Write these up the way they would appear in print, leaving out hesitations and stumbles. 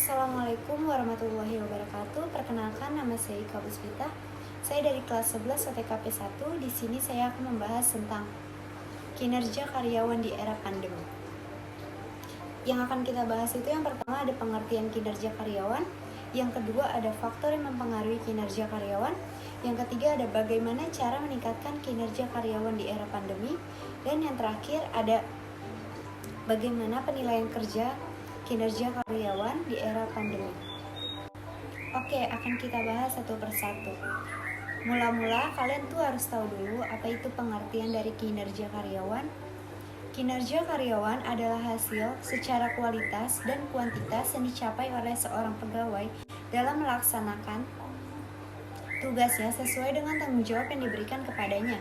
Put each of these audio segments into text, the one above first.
Assalamualaikum warahmatullahi wabarakatuh. Perkenalkan, nama saya Ika Puspita. Saya dari kelas 11 OTKP 1. Di sini saya akan membahas tentang kinerja karyawan di era pandemi. Yang akan kita bahas itu yang pertama ada pengertian kinerja karyawan, yang kedua ada faktor yang mempengaruhi kinerja karyawan, yang ketiga ada bagaimana cara meningkatkan kinerja karyawan di era pandemi, dan yang terakhir ada bagaimana penilaian kinerja karyawan di era pandemi. Oke, akan kita bahas satu persatu. Mula-mula kalian tuh harus tahu dulu apa itu pengertian dari kinerja karyawan. Kinerja karyawan adalah hasil secara kualitas dan kuantitas yang dicapai oleh seorang pegawai dalam melaksanakan tugasnya sesuai dengan tanggung jawab yang diberikan kepadanya.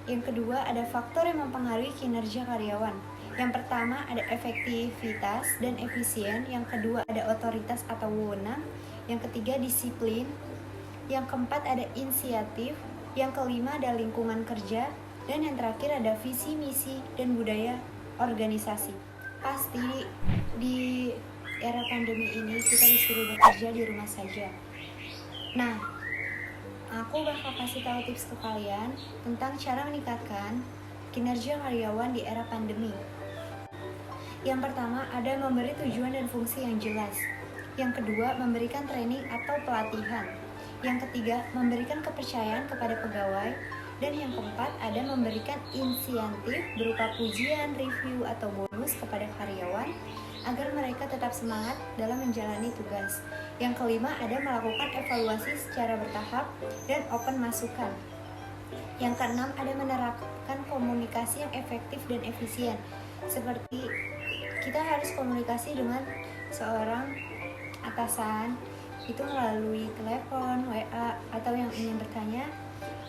Yang kedua, ada faktor yang mempengaruhi kinerja karyawan. Yang pertama ada efektivitas dan efisien, yang kedua ada otoritas atau wewenang, yang ketiga disiplin, yang keempat ada inisiatif, yang kelima ada lingkungan kerja, dan yang terakhir ada visi, misi, dan budaya organisasi. Pasti di era pandemi ini kita disuruh bekerja di rumah saja. Nah, aku bakal kasih tahu tips ke kalian tentang cara meningkatkan kinerja karyawan di era pandemi. Yang pertama, ada memberi tujuan dan fungsi yang jelas. Yang kedua, memberikan training atau pelatihan. Yang ketiga, memberikan kepercayaan kepada pegawai. Dan yang keempat, ada memberikan insentif berupa pujian, review, atau bonus kepada karyawan agar mereka tetap semangat dalam menjalani tugas. Yang kelima, ada melakukan evaluasi secara bertahap dan open masukan. Yang keenam, ada menerapkan komunikasi yang efektif dan efisien. Seperti kita harus komunikasi dengan seorang atasan itu melalui telepon, WA, atau yang ingin bertanya.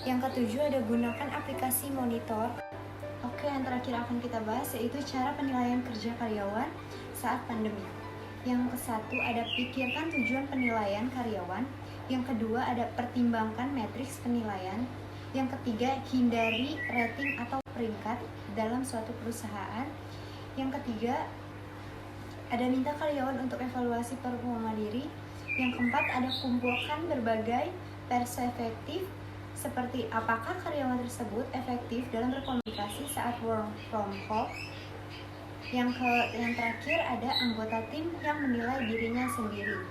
Yang ketujuh ada gunakan aplikasi monitor. Oke, yang terakhir akan kita bahas yaitu cara penilaian kerja karyawan saat pandemi. Yang kesatu ada pikirkan tujuan penilaian karyawan. Yang kedua ada pertimbangkan matriks penilaian. Yang ketiga hindari rating atau peringkat dalam suatu perusahaan. Yang ketiga ada minta karyawan untuk evaluasi performa diri. Yang keempat ada kumpulkan berbagai perspektif seperti apakah karyawan tersebut efektif dalam berkomunikasi saat work from home. Yang terakhir ada anggota tim yang menilai dirinya sendiri.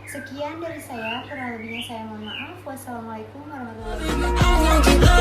Sekian dari saya, kurang lebihnya saya mohon maaf. Wassalamualaikum warahmatullahi wabarakatuh.